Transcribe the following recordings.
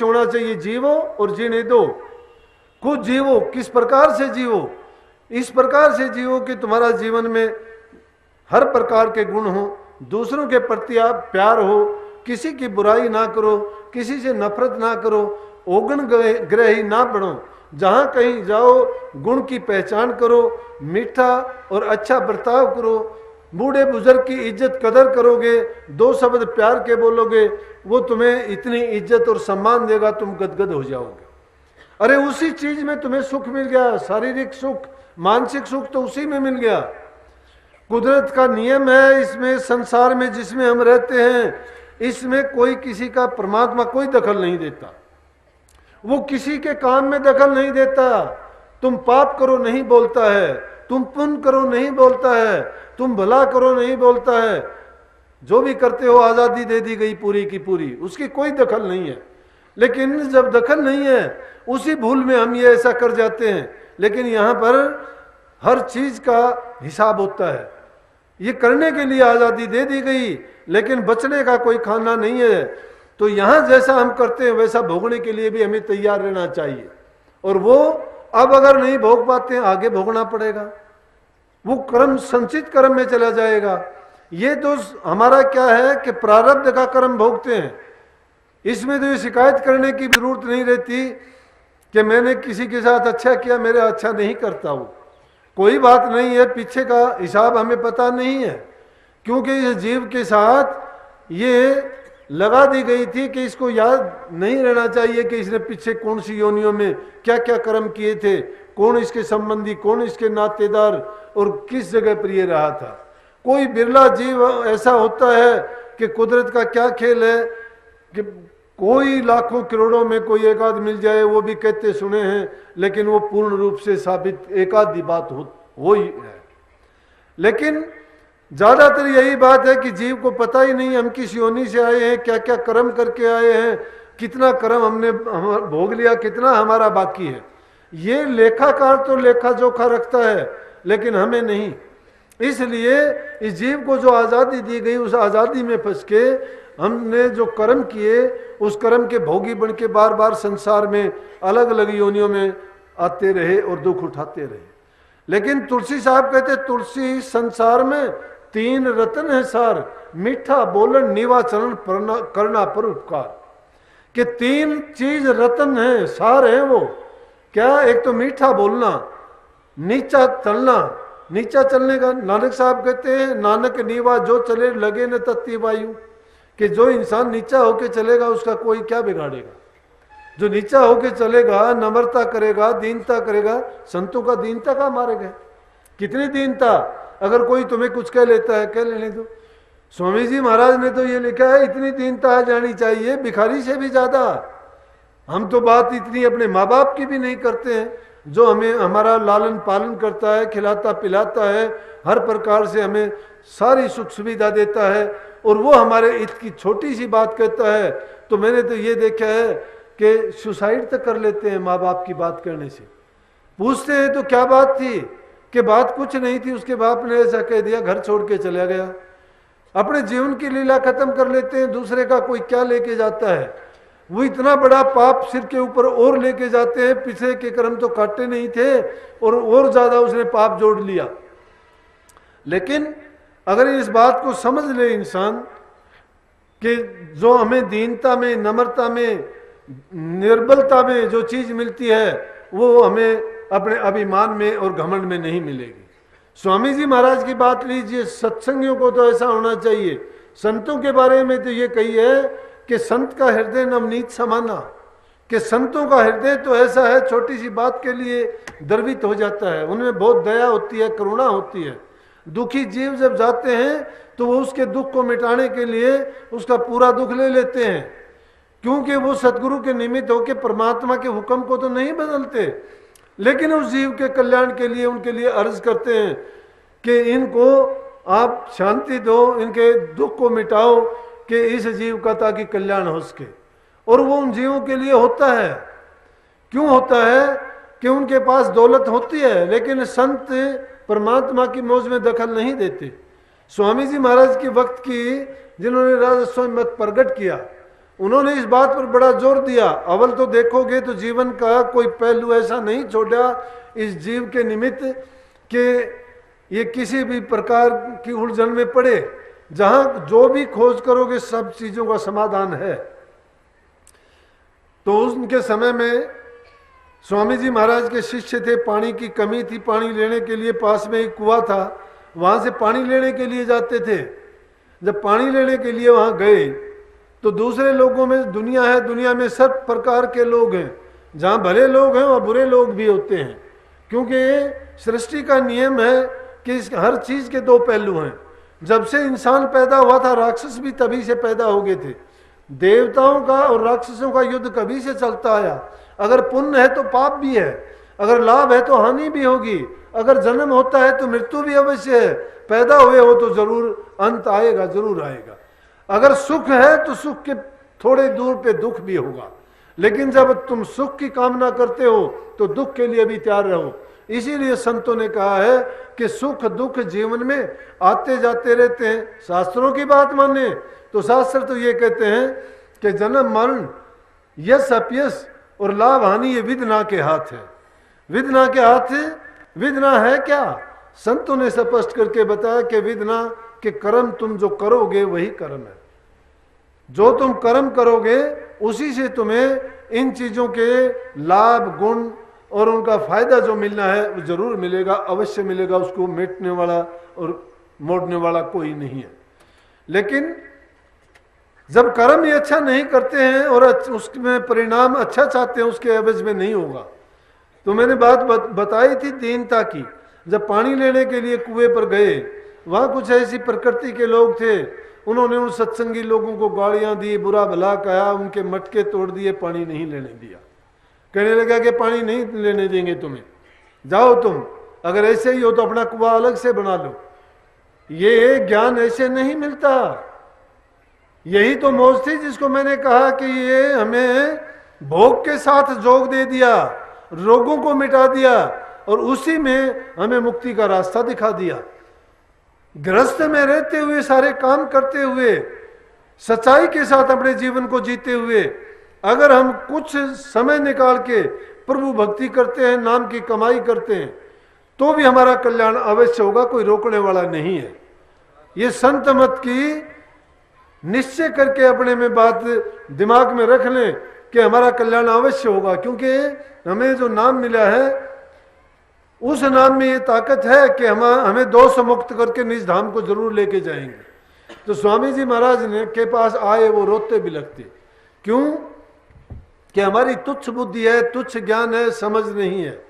उद्देश्य होना चाहिए, जीवो और जीने दो। खुद जीवो, किस प्रकार से जीवो? इस प्रकार से जीवो कि तुम्हारा जीवन में हर प्रकार के गुण हो, दूसरों के प्रति आप प्यार हो, किसी की बुराई ना करो, किसी से नफरत ना करो, ओगन ग्रही ना बनो, जहाँ कहीं जाओ गुण की पहचान करो, मीठा और अच्छा बर्ताव करो, बूढ़े बुजुर्ग की इज्जत कदर करोगे, दो शब्द प्यार के बोलोगे, वो तुम्हें इतनी इज्जत और सम्मान देगा, तुम गदगद हो जाओगे। अरे उसी चीज में तुम्हें सुख मिल गया, शारीरिक सुख, मानसिक सुख तो उसी में मिल गया। कुदरत का नियम है इसमें, संसार में जिसमें हम रहते हैं, इसमें कोई किसी का, परमात्मा कोई दखल नहीं देता, वो किसी के काम में दखल नहीं देता। तुम पाप करो नहीं बोलता है, तुम पुण्य करो नहीं बोलता है, तुम भला करो नहीं बोलता है, जो भी करते हो आजादी दे दी गई पूरी की पूरी, उसकी कोई दखल नहीं है। लेकिन जब दखल नहीं है, उसी भूल में हम ये ऐसा कर जाते हैं। लेकिन यहाँ पर हर चीज का हिसाब होता है, ये करने के लिए आजादी दे दी गई, लेकिन बचने का कोई खाना नहीं है। तो यहाँ जैसा हम करते हैं वैसा भोगने के लिए भी हमें तैयार रहना चाहिए, और वो अब अगर नहीं भोग पाते हैं आगे भोगना पड़ेगा, वो कर्म संचित कर्म में चला जाएगा। ये तो हमारा क्या है कि प्रारब्ध का कर्म भोगते हैं, इसमें तो ये शिकायत करने की जरूरत नहीं रहती कि मैंने किसी के साथ अच्छा किया, मेरे अच्छा नहीं करता हूँ, कोई बात नहीं है, पीछे का हिसाब हमें पता नहीं है, क्योंकि इस जीव के साथ ये लगा दी गई थी कि इसको याद नहीं रहना चाहिए कि इसने पीछे कौन सी योनियों में क्या क्या कर्म किए थे, कौन इसके संबंधी, कौन इसके नातेदार, और किस जगह पर ये रहा था। कोई बिरला जीव ऐसा होता है कि कुदरत का क्या खेल है कि कोई लाखों करोड़ों में कोई एक आध मिल जाए, वो भी कहते सुने हैं, लेकिन वो पूर्ण रूप से साबित एक आधी बात हो ही है। लेकिन ज्यादातर यही बात है कि जीव को पता ही नहीं हम किस योनि से आए हैं, क्या क्या कर्म करके आए हैं, कितना कर्म हमने भोग लिया, कितना हमारा बाकी है। ये लेखाकार तो लेखा जोखा रखता है, लेकिन हमें नहीं। इसलिए इस जीव को जो आज़ादी दी गई, उस आज़ादी में फंस के हमने जो कर्म किए, उस कर्म के भोगी बन के बार बार संसार में अलग अलग योनियों में आते रहे और दुख उठाते रहे। लेकिन तुलसी साहब कहते, तुलसी संसार में तीन रतन है सार, मीठा बोलन नीवा चरण करना पर उपकार, कि तीन चीज रतन है, सार है वो। क्या? एक तो मीठा बोलना, नीचा चलना, नीचा चलने का नानक साहब कहते हैं, नानक नीवा जो चले लगे न तत्ती वायु, कि जो इंसान नीचा होके चलेगा उसका कोई क्या बिगाड़ेगा। जो नीचा होके चलेगा, नम्रता करेगा, दीनता करेगा, संतों का दीनता का मारे गए, कितनी दीनता। अगर कोई तुम्हें कुछ कह लेता है, कह लेने दो। स्वामी जी महाराज ने तो ये लिखा है, इतनी दीनता आ जानी चाहिए भिखारी से भी ज्यादा। हम तो बात इतनी अपने माँ बाप की भी नहीं करते हैं, जो हमें हमारा लालन पालन करता है, खिलाता पिलाता है, हर प्रकार से हमें सारी सुख सुविधा देता है, और वो हमारे हित की छोटी सी बात कहता है। तो मैंने तो ये देखा है कि सुसाइड तक कर लेते हैं माँ बाप की बात करने से। पूछते हैं तो क्या बात थी, कि बात कुछ नहीं थी, उसके बाप ने ऐसा कह दिया, घर छोड़ के चला गया। अपने जीवन की लीला खत्म कर लेते हैं, दूसरे का कोई क्या लेके जाता है। वो इतना बड़ा पाप सिर के ऊपर और लेके जाते हैं, पिछले के कर्म तो काटे नहीं थे और ज्यादा उसने पाप जोड़ लिया। लेकिन अगर इस बात को समझ ले इंसान कि जो हमें दीनता में, नम्रता में, निर्बलता में जो चीज मिलती है, वो हमें अपने अभिमान में और घमंड में नहीं मिलेगी। स्वामी जी महाराज की बात लीजिए, सत्संगियों को तो ऐसा होना चाहिए। संतों के बारे में तो ये कही है कि संत का हृदय नवनीत समाना, कि संतों का हृदय तो ऐसा है, छोटी सी बात के लिए द्रवित हो जाता है, उनमें बहुत दया होती है, करुणा होती है। दुखी जीव जब जाते हैं तो वो उसके दुख को मिटाने के लिए उसका पूरा दुख ले लेते हैं, क्योंकि वो सतगुरु के निमित्त होकर परमात्मा के हुक्म को तो नहीं बदलते, लेकिन उस जीव के कल्याण के लिए उनके लिए अर्ज करते हैं कि इनको आप शांति दो, इनके दुख को मिटाओ, कि इस जीव का ताकि कल्याण हो सके। और वो उन जीवों के लिए होता है। क्यों होता है? कि उनके पास दौलत होती है, लेकिन संत परमात्मा की मौज में दखल नहीं देते। स्वामी जी महाराज के वक्त की जिन्होंने राजस्व मत प्रकट किया, उन्होंने इस बात पर बड़ा जोर दिया। अव्वल तो देखोगे तो जीवन का कोई पहलू ऐसा नहीं छोड़ा इस जीव के निमित्त कि ये किसी भी प्रकार की उलझन में पड़े। जहां जो भी खोज करोगे सब चीजों का समाधान है। तो उनके समय में स्वामी जी महाराज के शिष्य थे, पानी की कमी थी, पानी लेने के लिए पास में एक कुआं था, वहां से पानी लेने के लिए जाते थे। जब पानी लेने के लिए वहां गए तो दूसरे लोगों में दुनिया है, दुनिया में सब प्रकार के लोग हैं, जहां भले लोग हैं वहां बुरे लोग भी होते हैं, क्योंकि सृष्टि का नियम है कि हर चीज के दो पहलू हैं। जब से इंसान पैदा हुआ था राक्षस भी तभी से पैदा हो गए थे। देवताओं का और राक्षसों का युद्ध कभी से चलता आया। अगर पुण्य है तो पाप भी है, अगर लाभ है तो हानि भी होगी, अगर जन्म होता है तो मृत्यु भी अवश्य है, पैदा हुए हो तो जरूर अंत आएगा, जरूर आएगा। अगर सुख है तो सुख के थोड़े दूर पे दुख भी होगा, लेकिन जब तुम सुख की कामना करते हो तो दुख के लिए भी तैयार रहो। इसीलिए संतों ने कहा है कि सुख दुख जीवन में आते जाते रहते हैं। शास्त्रों की बात माने तो शास्त्र तो ये कहते हैं कि जन्म मरण यश अपयश और लाभ हानि ये विधना के हाथ है। विधना के हाथ है। विधना है क्या? संतों ने स्पष्ट करके बताया कि विधना के कर्म तुम जो करोगे वही कर्म है। जो तुम कर्म करोगे उसी से तुम्हें इन चीजों के लाभ गुण और उनका फायदा जो मिलना है वो जरूर मिलेगा, अवश्य मिलेगा। उसको मिटने वाला और मोड़ने वाला कोई नहीं है। लेकिन जब कर्म ये अच्छा नहीं करते हैं और उसमें परिणाम अच्छा चाहते हैं, उसके एवज में नहीं होगा। तो मैंने बात बताई थी दीनता की। जब पानी लेने के लिए कुएं पर गए, वहां कुछ ऐसी प्रकृति के लोग थे, उन्होंने उन सत्संगी लोगों को गालियां दी, बुरा भला कहा, उनके मटके तोड़ दिए, पानी नहीं लेने दिया। कहने लगा कि पानी नहीं लेने देंगे तुम्हें, जाओ तुम, अगर ऐसे ही हो तो अपना कुआं अलग से बना लो। ये ज्ञान ऐसे नहीं मिलता। यही तो मौज थी जिसको मैंने कहा कि ये हमें भोग के साथ जोग दे दिया, रोगों को मिटा दिया और उसी में हमें मुक्ति का रास्ता दिखा दिया। गृहस्थ में रहते हुए, सारे काम करते हुए, सच्चाई के साथ अपने जीवन को जीते हुए अगर हम कुछ समय निकाल के प्रभु भक्ति करते हैं, नाम की कमाई करते हैं, तो भी हमारा कल्याण अवश्य होगा, कोई रोकने वाला नहीं है। ये संत मत की निश्चय करके अपने में बात दिमाग में रख लें कि हमारा कल्याण अवश्य होगा, क्योंकि हमें जो नाम मिला है उस नाम में ये ताकत है कि हमें दोष मुक्त करके निज धाम को जरूर लेके जाएंगे। तो स्वामी जी महाराज ने के पास आए, वो रोते भी लगते। क्यों? कि हमारी तुच्छ बुद्धि है, तुच्छ ज्ञान है, समझ नहीं है।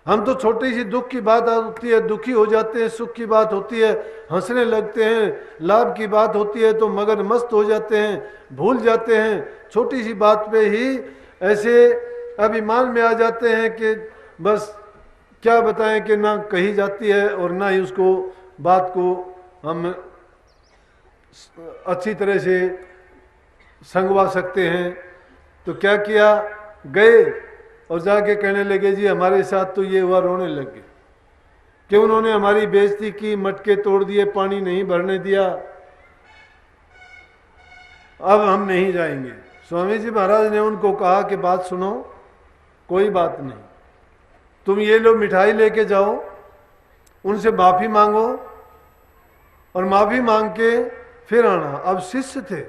हम तो छोटी सी दुख की बात होती है दुखी हो जाते हैं, सुख की बात होती है हंसने लगते हैं, लाभ की बात होती है तो मगन मस्त हो जाते हैं, भूल जाते हैं। छोटी सी बात पे ही ऐसे अभिमान में आ जाते हैं कि बस क्या बताएं कि ना कही जाती है और ना ही उसको बात को हम अच्छी तरह से संगवा सकते हैं। तो क्या किया, गए और जाके कहने लगे जी हमारे साथ तो ये हुआ, रोने लग गए कि उन्होंने हमारी बेइज्जती की, मटके तोड़ दिए, पानी नहीं भरने दिया, अब हम नहीं जाएंगे। स्वामी जी महाराज ने उनको कहा कि बात सुनो, कोई बात नहीं, तुम ये लो मिठाई लेके जाओ, उनसे माफी मांगो और माफी मांग के फिर आना। अब शिष्य थे,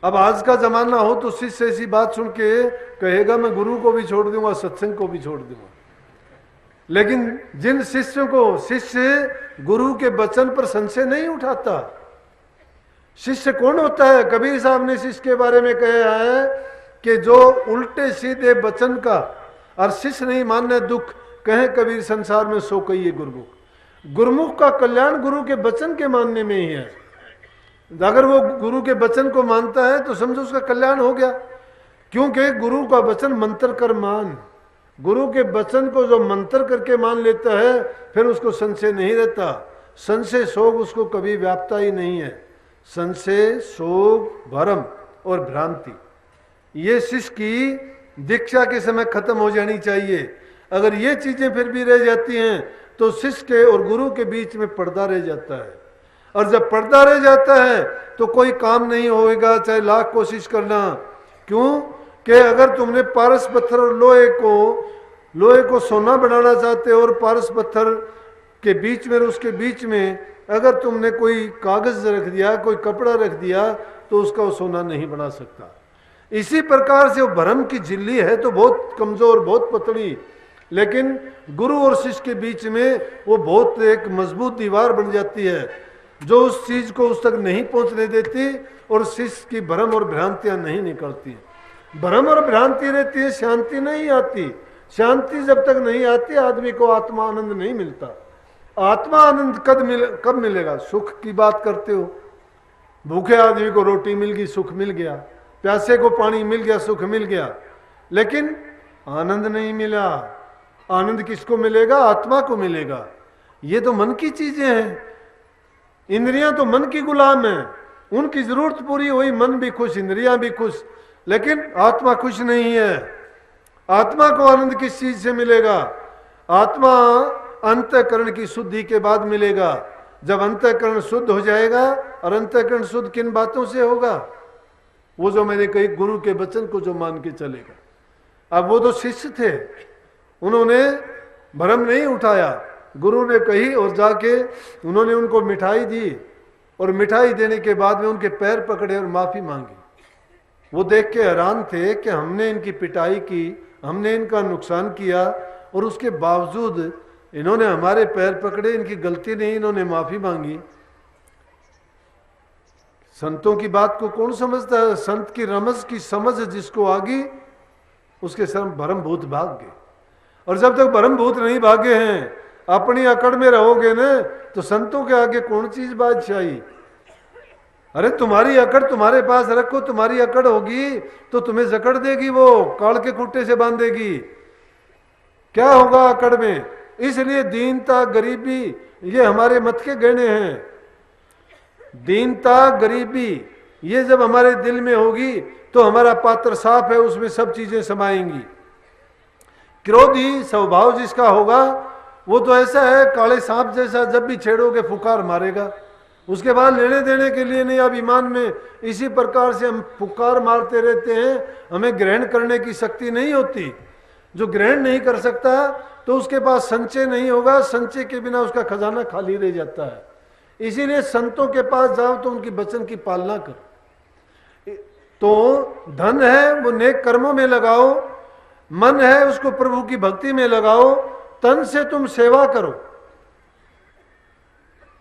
अब आज का जमाना हो तो शिष्य ऐसी बात सुन के कहेगा मैं गुरु को भी छोड़ दूंगा, सत्संग को भी छोड़ दूंगा। लेकिन जिन शिष्यों को, शिष्य गुरु के वचन पर संशय नहीं उठाता। शिष्य कौन होता है? कबीर साहब ने शिष्य के बारे में कहा है कि जो उल्टे सीधे वचन का और शिष्य नहीं मानने दुख, कहे कबीर संसार में सो कहिए गुरुमुख। गुरुमुख का कल्याण गुरु के वचन के मानने में ही है। अगर वो गुरु के वचन को मानता है तो समझो उसका कल्याण हो गया, क्योंकि गुरु का वचन मंत्र कर मान। गुरु के वचन को जो मंत्र करके मान लेता है फिर उसको संशय नहीं रहता। संशय शोक उसको कभी व्यापता ही नहीं है। संशय शोक भ्रम और भ्रांति ये शिष्य की दीक्षा के समय खत्म हो जानी चाहिए। अगर ये चीजें फिर भी रह जाती हैं तो शिष्य के और गुरु के बीच में पर्दा रह जाता है। और जब पर्दा रह जाता है तो कोई काम नहीं होएगा, चाहे लाख कोशिश करना। क्यों कि अगर तुमने पारस पत्थर और लोहे को सोना बनाना चाहते हो और पारस पत्थर के बीच में, उसके बीच में अगर तुमने कोई कागज रख दिया, कोई कपड़ा रख दिया, तो उसका वो सोना नहीं बना सकता। इसी प्रकार से वो भ्रम की झिल्ली है तो बहुत कमजोर, बहुत पतली, लेकिन गुरु और शिष्य के बीच में वो बहुत एक मजबूत दीवार बन जाती है, जो उस चीज को उस तक नहीं पहुंचने देती और शिष्य की भ्रम और भ्रांतियां नहीं निकलती। भ्रम और भ्रांति रहती है, शांति नहीं आती। शांति जब तक नहीं आती आदमी को आत्मा आनंद नहीं मिलता। आत्मा आनंद कब मिलेगा? सुख की बात करते हो, भूखे आदमी को रोटी मिल गई, सुख मिल गया, प्यासे को पानी मिल गया, सुख मिल गया, लेकिन आनंद नहीं मिला। आनंद किसको मिलेगा? आत्मा को मिलेगा। ये तो मन की चीजें हैं, इंद्रियां तो मन की गुलाम हैं, उनकी जरूरत पूरी हुई, मन भी खुश, इंद्रियां भी खुश, लेकिन आत्मा खुश नहीं है। आत्मा को आनंद किस चीज से मिलेगा? आत्मा अंतःकरण की शुद्धि के बाद मिलेगा। जब अंतःकरण शुद्ध हो जाएगा, और अंतःकरण शुद्ध किन बातों से होगा? वो जो मैंने कही, गुरु के वचन को जो मान के चलेगा। अब वो तो शिष्य थे, उन्होंने भ्रम नहीं उठाया, गुरु ने कही और जाके उन्होंने उनको मिठाई दी, और मिठाई देने के बाद में उनके पैर पकड़े और माफी मांगी। वो देख के हैरान थे कि हमने इनकी पिटाई की, हमने इनका नुकसान किया, और उसके बावजूद इन्होंने हमारे पैर पकड़े, इनकी गलती नहीं, इन्होंने माफी मांगी। संतों की बात को कौन समझता है? संत की रमज की समझ जिसको आ गई, उसके सब भरम भूत भाग गए। और जब तक भरम भूत नहीं भागे हैं, अपनी अकड़ में रहोगे ना, तो संतों के आगे कौन चीज बादशाही? अरे तुम्हारी अकड़ तुम्हारे पास रखो, तुम्हारी अकड़ होगी तो तुम्हें जकड़ देगी, वो काल के कुट्टे से बांधेगी। क्या होगा अकड़ में? इसलिए दीनता गरीबी ये हमारे मत के गहने हैं। दीनता गरीबी ये जब हमारे दिल में होगी तो हमारा पात्र साफ है, उसमें सब चीजें समाएंगी। क्रोधी स्वभाव जिसका होगा वो तो ऐसा है, काले सांप जैसा, जब भी छेड़ोगे फुकार मारेगा, उसके बाद लेने देने के लिए नहीं। अब ईमान में इसी प्रकार से हम फुकार मारते रहते हैं, हमें ग्रहण करने की शक्ति नहीं होती। जो ग्रहण नहीं कर सकता तो उसके पास संचय नहीं होगा, संचय के बिना उसका खजाना खाली रह जाता है। इसीलिए संतों के पास जाओ तो उनकी वचन की पालना करो। तो धन है वो नेक कर्मों में लगाओ, मन है उसको प्रभु की भक्ति में लगाओ, तन से तुम सेवा करो।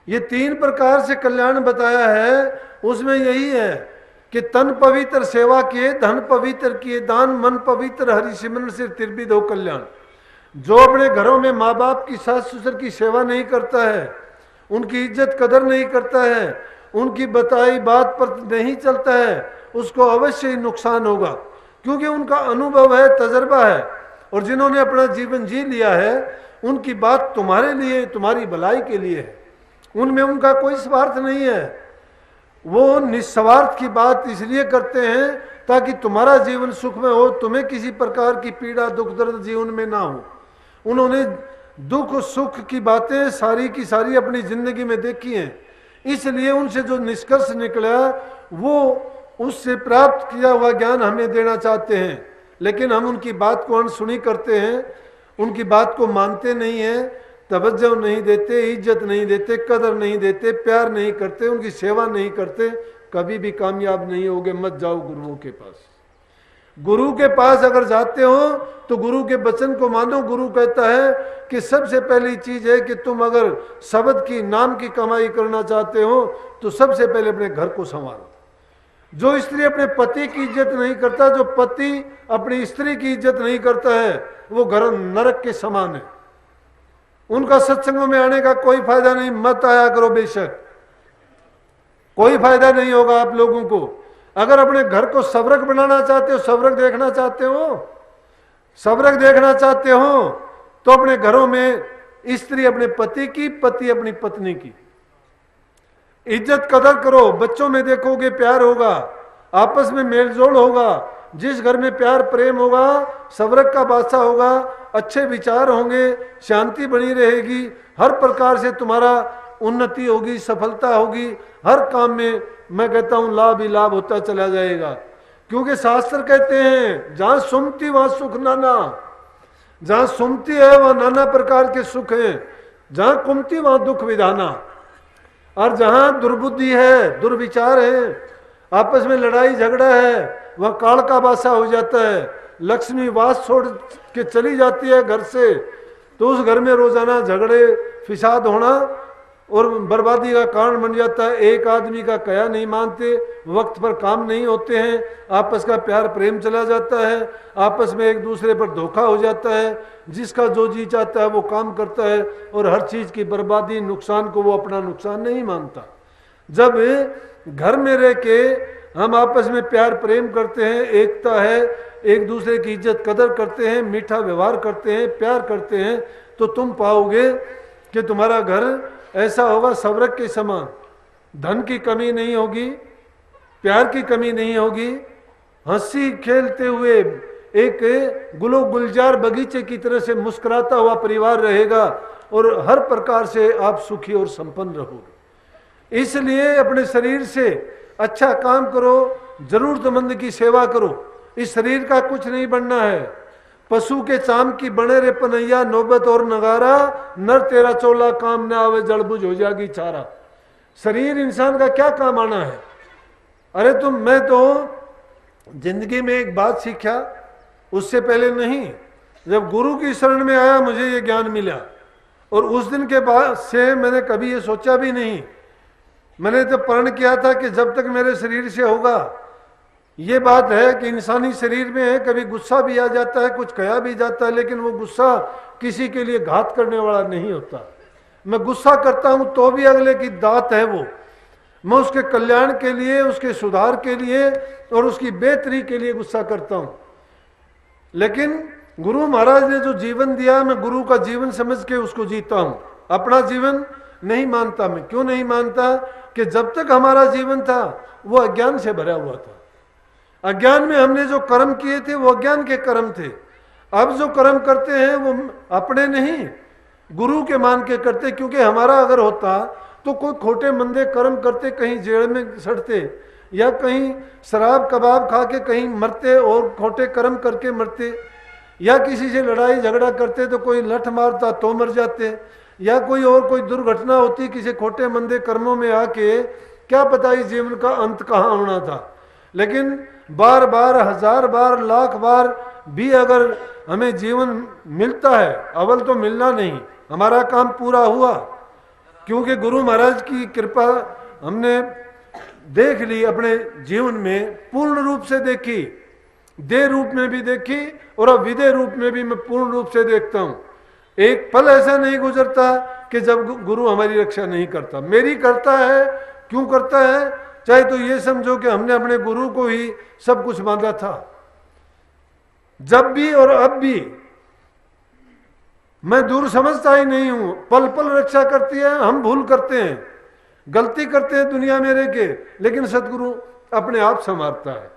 ये 3 प्रकार से कल्याण बताया है, उसमें यही है कि तन पवित्र सेवा किए, धन पवित्र किए दान, मन पवित्र हरि सिमरन से त्रिविध हो कल्याण। जो अपने घरों में माँ बाप की, सास ससुर की सेवा नहीं करता है, उनकी इज्जत कदर नहीं करता है, उनकी बताई बात पर नहीं चलता है, उसको अवश्य ही नुकसान होगा, क्योंकि उनका अनुभव है, तजर्बा है, और जिन्होंने अपना जीवन जी लिया है उनकी बात तुम्हारे लिए, तुम्हारी भलाई के लिए है, उनमें उनका कोई स्वार्थ नहीं है। वो निस्वार्थ की बात इसलिए करते हैं ताकि तुम्हारा जीवन सुख में हो, तुम्हें किसी प्रकार की पीड़ा दुख दर्द जीवन में ना हो। उन्होंने दुख सुख की बातें सारी की सारी अपनी जिंदगी में देखी हैं, इसलिए उनसे जो निष्कर्ष निकला वो उससे प्राप्त किया हुआ ज्ञान हमें देना चाहते हैं। लेकिन हम उनकी बात को अनसुनी करते हैं, उनकी बात को मानते नहीं हैं, तवज्जो नहीं देते, इज्जत नहीं देते, कदर नहीं देते, प्यार नहीं करते, उनकी सेवा नहीं करते, कभी भी कामयाब नहीं होगे। मत जाओ गुरुओं के पास। गुरु के पास अगर जाते हो तो गुरु के वचन को मानो। गुरु कहता है कि सबसे पहली चीज है कि तुम अगर शब्द की, नाम की कमाई करना चाहते हो तो सबसे पहले अपने घर को संवारो। जो स्त्री अपने पति की इज्जत नहीं करता, जो पति अपनी स्त्री की इज्जत नहीं करता है, वो घर नरक के समान है। उनका सत्संगों में आने का कोई फायदा नहीं। मत आया करो, बेशक कोई फायदा नहीं होगा आप लोगों को। अगर अपने घर को सवरक बनाना चाहते हो, सवरक देखना चाहते हो, सवरक देखना चाहते हो तो अपने घरों में स्त्री अपने पति की, पति अपनी पत्नी की इज्जत कदर करो। बच्चों में देखोगे प्यार होगा, आपस में मेलजोल होगा। जिस घर में प्यार प्रेम होगा, सवरक का बादशाह होगा, अच्छे विचार होंगे, शांति बनी रहेगी, हर प्रकार से तुम्हारा उन्नति होगी, सफलता होगी, हर काम में मैं कहता हूं लाभ ही लाभ होता चला जाएगा। क्योंकि शास्त्र कहते हैं जहां सुमति वहां सुख नाना, जहां सुमति है वहां नाना प्रकार के सुख हैं, जहां कुमति वहां दुख विधाना। और जहां दुर्बुद्धि है, दुर्विचार है, आपस में लड़ाई झगड़ा है, वह काल का बासा हो जाता है। लक्ष्मी वास छोड़ के चली जाती है घर से, तो उस घर में रोजाना झगड़े फिसाद होना और बर्बादी का कारण बन जाता है। एक आदमी का कया नहीं मानते, वक्त पर काम नहीं होते हैं, आपस का प्यार प्रेम चला जाता है, आपस में एक दूसरे पर धोखा हो जाता है, जिसका जो जी चाहता है वो काम करता है और हर चीज की बर्बादी नुकसान को वो अपना नुकसान नहीं मानता। जब घर में रह के हम आपस में प्यार प्रेम करते हैं, एकता है, एक दूसरे की इज्जत कदर करते हैं, मीठा व्यवहार करते हैं, प्यार करते हैं, तो तुम पाओगे कि तुम्हारा घर ऐसा होगा स्वर्ग के समान। धन की कमी नहीं होगी, प्यार की कमी नहीं होगी, हंसी खेलते हुए एक गुलो गुलजार बगीचे की तरह से मुस्कुराता हुआ परिवार रहेगा और हर प्रकार से आप सुखी और संपन्न रहोगे। इसलिए अपने शरीर से अच्छा काम करो, जरूरतमंद की सेवा करो। इस शरीर का कुछ नहीं बनना है। पशु के चाम की बने रे पनैया, नौबत और नगारा, नर तेरा चोला काम न आवे, जड़बुझ हो जाएगी चारा। शरीर इंसान का क्या काम आना है? अरे मैं तो जिंदगी में एक बात सीखा, उससे पहले नहीं, जब गुरु की शरण में आया मुझे ये ज्ञान मिला, और उस दिन के बाद से मैंने कभी ये सोचा भी नहीं। मैंने तो प्रण किया था कि जब तक मेरे शरीर से होगा, ये बात है कि इंसानी शरीर में है, कभी गुस्सा भी आ जाता है, कुछ कहा भी जाता है, लेकिन वो गुस्सा किसी के लिए घात करने वाला नहीं होता। मैं गुस्सा करता हूं तो भी अगले की दात है वो, मैं उसके कल्याण के लिए, उसके सुधार के लिए और उसकी बेहतरी के लिए गुस्सा करता हूं। लेकिन गुरु महाराज ने जो जीवन दिया, मैं गुरु का जीवन समझ के उसको जीता हूं, अपना जीवन नहीं मानता। मैं क्यों नहीं मानता? कि जब तक हमारा जीवन था वो अज्ञान से भरा हुआ था। अज्ञान में हमने जो कर्म किए थे वो अज्ञान के कर्म थे। अब जो कर्म करते हैं वो अपने नहीं, गुरु के मान के करते। क्योंकि हमारा अगर होता तो कोई खोटे मंदे कर्म करते, कहीं जेल में सड़ते, या कहीं शराब कबाब खा के कहीं मरते और खोटे कर्म करके मरते, या किसी से लड़ाई झगड़ा करते तो कोई लठ मारता तो मर जाते, या कोई और कोई दुर्घटना होती किसी खोटे मंदे कर्मों में आके, क्या पता इस जीवन का अंत कहाँ होना था। लेकिन बार बार, हजार बार, लाख बार भी अगर हमें जीवन मिलता है, अवल तो मिलना नहीं, हमारा काम पूरा हुआ। क्योंकि गुरु महाराज की कृपा हमने देख ली, अपने जीवन में पूर्ण रूप से देखी, देह रूप में भी देखी और अब विदेह रूप में भी मैं पूर्ण रूप से देखता हूं। एक पल ऐसा नहीं गुजरता कि जब गुरु हमारी रक्षा नहीं करता। मेरी करता है। क्यों करता है? चाहे तो ये समझो कि हमने अपने गुरु को ही सब कुछ मांगा था। जब भी और अब भी मैं दूर समझता ही नहीं हूं, पल पल रक्षा करती है। हम भूल करते हैं, गलती करते हैं दुनिया में रह के, लेकिन सदगुरु अपने आप संवारता है।